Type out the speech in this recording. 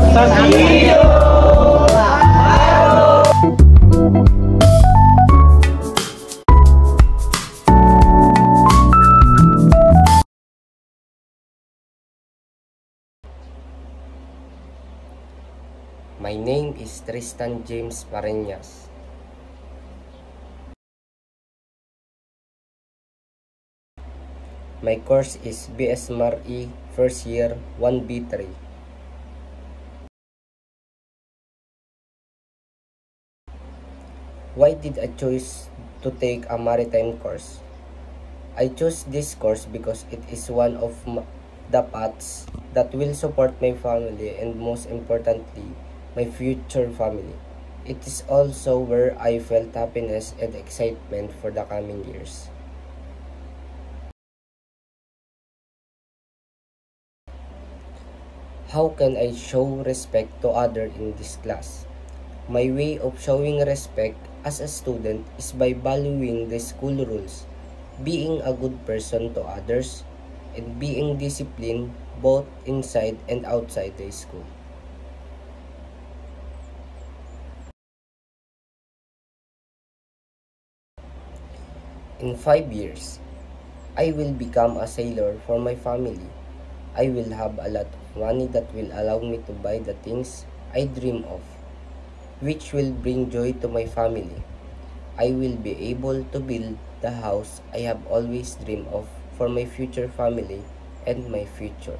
My name is Tristan James Pareñas. My course is BS MARE first year 1B3. Why did I choose to take a maritime course? I chose this course because it is one of the paths that will support my family and most importantly, my future family. It is also where I felt happiness and excitement for the coming years. How can I show respect to others in this class? My way of showing respect as a student is by valuing the school rules, being a good person to others, and being disciplined both inside and outside the school. In 5 years, I will become a sailor for my family. I will have a lot of money that will allow me to buy the things I dream of, which will bring joy to my family. I will be able to build the house I have always dreamed of for my future family and my future.